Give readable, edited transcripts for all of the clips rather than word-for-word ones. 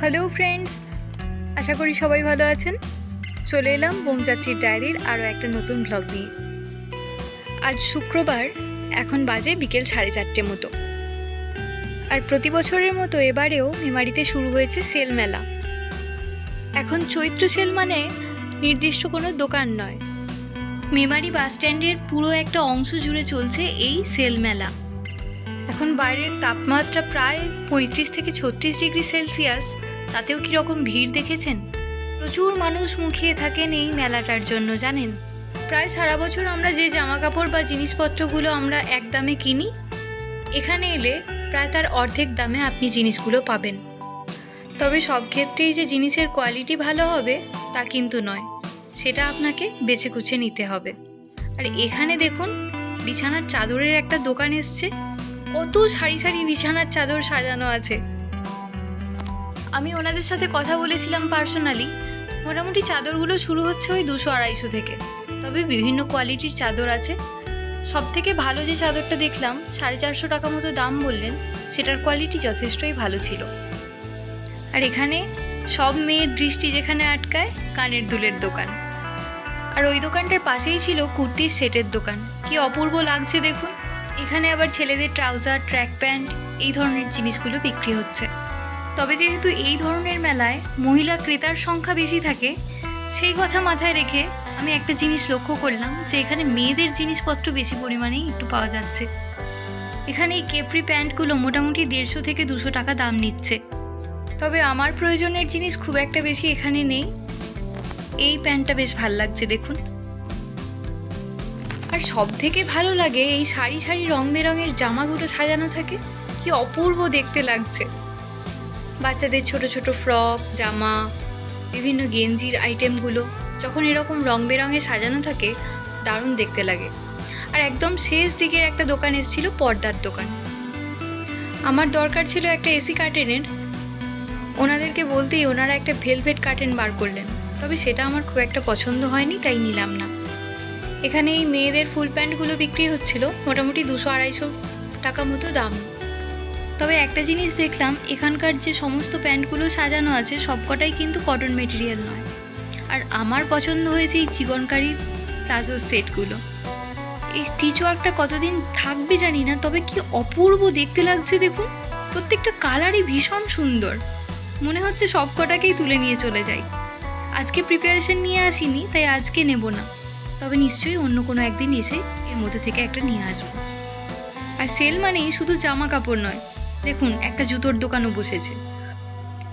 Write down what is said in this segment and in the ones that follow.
Hello friends, আশা করি সবাই ভালো আছেন। চলে এলাম বোমযাত্রীর ডায়েরির আরও একটা নতুন ব্লগ নিয়ে। আজ শুক্রবার, এখন বাজে বিকেল 4:30 মতো। আর প্রতি বছরের মতো এবারেও মেমারিতে শুরু হয়েছে সেল মেলা। এখন চৈত্র সেল মানে নির্দিষ্ট কোনো দোকান নয়, মেমারি বাস স্ট্যান্ডের পুরো একটা অংশ জুড়ে চলছে এই সেল মেলা। এখন বাইরের তাপমাত্রা প্রায় 35 থেকে 36 ডিগ্রি সেলসিয়াস, তাতেও কীরকম ভিড় দেখেছেন। প্রচুর মানুষ মুখিয়ে থাকেন এই মেলাটার জন্য, জানেন। প্রায় সারা বছর আমরা যে জামা কাপড় বা জিনিসপত্রগুলো আমরা এক দামে কিনি, এখানে এলে প্রায় তার অর্ধেক দামে আপনি জিনিসগুলো পাবেন। তবে সব ক্ষেত্রেই যে জিনিসের কোয়ালিটি ভালো হবে তা কিন্তু নয়, সেটা আপনাকে বেছে কুচে নিতে হবে। আর এখানে দেখুন, বিছানার চাদরের একটা দোকান এসছে। কত সারি সারি বিছানার চাদর সাজানো আছে। আমি ওনাদের সাথে কথা বলেছিলাম পার্সোনালি। মোটামুটি চাদরগুলো শুরু হচ্ছে ওই 200-250 থেকে, তবে বিভিন্ন কোয়ালিটির চাদর আছে। সব থেকে ভালো যে চাদরটা দেখলাম 450 টাকা মতো দাম বললেন, সেটার কোয়ালিটি যথেষ্টই ভালো ছিল। আর এখানে সব মেয়ের দৃষ্টি যেখানে আটকায়, কানের দুলের দোকান। আর ওই দোকানটার পাশেই ছিল কুর্তির সেটের দোকান। কি অপূর্ব লাগছে দেখুন। এখানে আবার ছেলেদের ট্রাউজার, ট্র্যাক প্যান্ট, এই ধরনের জিনিসগুলো বিক্রি হচ্ছে। তবে যেহেতু এই ধরনের মেলায় মহিলা ক্রেতার সংখ্যা বেশি থাকে, সেই কথা মাথায় রেখে আমি একটা জিনিস লক্ষ্য করলাম যে এখানে মেয়েদের জিনিসপত্র বেশি পরিমাণেই একটু পাওয়া যাচ্ছে। এখানে এই কেপরি প্যান্টগুলো মোটামুটি 150 থেকে 200 টাকা দাম নিচ্ছে। তবে আমার প্রয়োজনের জিনিস খুব একটা বেশি এখানে নেই। এই প্যান্টটা বেশ ভাল লাগছে দেখুন। আর সব থেকে ভালো লাগে এই সারি সারি রং বেরঙের জামাগুলো সাজানো থাকে, কি অপূর্ব দেখতে লাগছে। বাচ্চাদের ছোট ছোট ফ্রক, জামা, বিভিন্ন গেঞ্জির আইটেমগুলো যখন এরকম রং বেরঙে সাজানো থাকে, দারুণ দেখতে লাগে। আর একদম শেষ দিকের একটা দোকান এসেছিল, পর্দার দোকান। আমার দরকার ছিল একটা এসি কার্টেনের। ওনাদেরকে বলতেই ওনারা একটা ভেলভেট কার্টেন বার করলেন, তবে সেটা আমার খুব একটা পছন্দ হয়নি, তাই নিলাম না। এখানে এই মেয়েদের ফুল প্যান্টগুলো বিক্রি হচ্ছিল মোটামুটি 200-250 টাকা মতো দাম। তবে একটা জিনিস দেখলাম, এখানকার যে সমস্ত প্যান্টগুলো সাজানো আছে সবকটাই কিন্তু কটন মেটেরিয়াল নয়। আর আমার পছন্দ হয়েছে এই চিকনকারি প্লাজোর সেটগুলো। এই স্টিচ ওয়ার্কটা কতদিন থাকবে জানি না, তবে কি অপূর্ব দেখতে লাগছে দেখুন। প্রত্যেকটা কালারই ভীষণ সুন্দর, মনে হচ্ছে সবকটাকেই তুলে নিয়ে চলে যাই। আজকে প্রিপারেশন নিয়ে আসিনি, তাই আজকে নেব না, তবে নিশ্চয়ই অন্য কোনো একদিন এসে এর মধ্যে থেকে একটা নিয়ে আসবো। আর সেল মানেই শুধু জামা কাপড় নয়, দেখুন একটা জুতোর দোকানও বসেছে।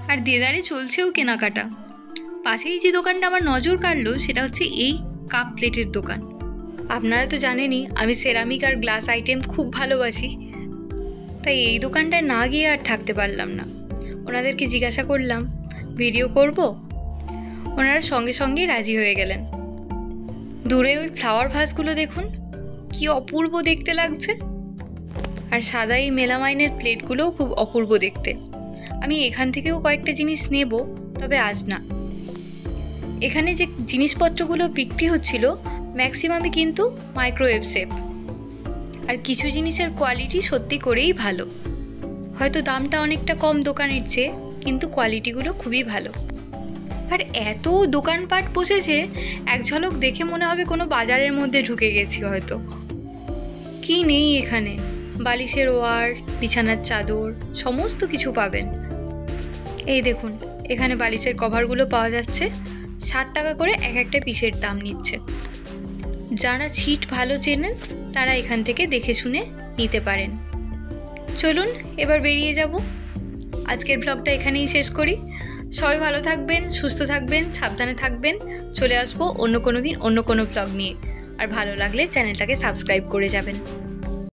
আর দেদারে চলছেও কেনাকাটা। পাশেই যে দোকানটা আমার নজর কাড়লো, সেটা হচ্ছে এই কাপ প্লেটের দোকান। আপনারা তো জানেনই আমি সেরামিক আর গ্লাস আইটেম খুব ভালোবাসি, তাই এই দোকানটায় না গিয়ে আর থাকতে পারলাম না। ওনাদেরকে জিজ্ঞাসা করলাম ভিডিও করব, ওনারা সঙ্গে সঙ্গেই রাজি হয়ে গেলেন। দূরে ওই ফ্লাওয়ার ভাসগুলো দেখুন, কি অপূর্ব দেখতে লাগছে। আর সাদা এই মেলামাইনের প্লেটগুলোও খুব অপূর্ব দেখতে। আমি এখান থেকেও কয়েকটা জিনিস নেব, তবে আজ না। এখানে যে জিনিসপত্রগুলো বিক্রি হচ্ছিল ম্যাক্সিমামই কিন্তু মাইক্রোওয়েভ সেফ। আর কিছু জিনিসের কোয়ালিটি সত্যি করেই ভালো। হয়তো দামটা অনেকটা কম দোকানের চেয়ে, কিন্তু কোয়ালিটিগুলো খুবই ভালো। আর এত দোকানপাট বসেছে, এক ঝলক দেখে মনে হবে কোনো বাজারের মধ্যে ঢুকে গেছি হয়তো। কি নেই এখানে, বালিশের ওয়ার, বিছানার চাদর, সমস্ত কিছু পাবেন। এই দেখুন, এখানে বালিশের কভারগুলো পাওয়া যাচ্ছে 60 টাকা করে এক একটা পিসের দাম নিচ্ছে। যারা ছিট ভালো চেনেন তারা এখান থেকে দেখে শুনে নিতে পারেন। চলুন এবার বেরিয়ে যাব। আজকের ব্লগটা এখানেই শেষ করি। সবাই ভালো থাকবেন, সুস্থ থাকবেন, সাবধানে থাকবেন। চলে আসবো অন্য কোনো দিন অন্য কোনো ব্লগ নিয়ে। আর ভালো লাগলে চ্যানেলটাকে সাবস্ক্রাইব করে যাবেন।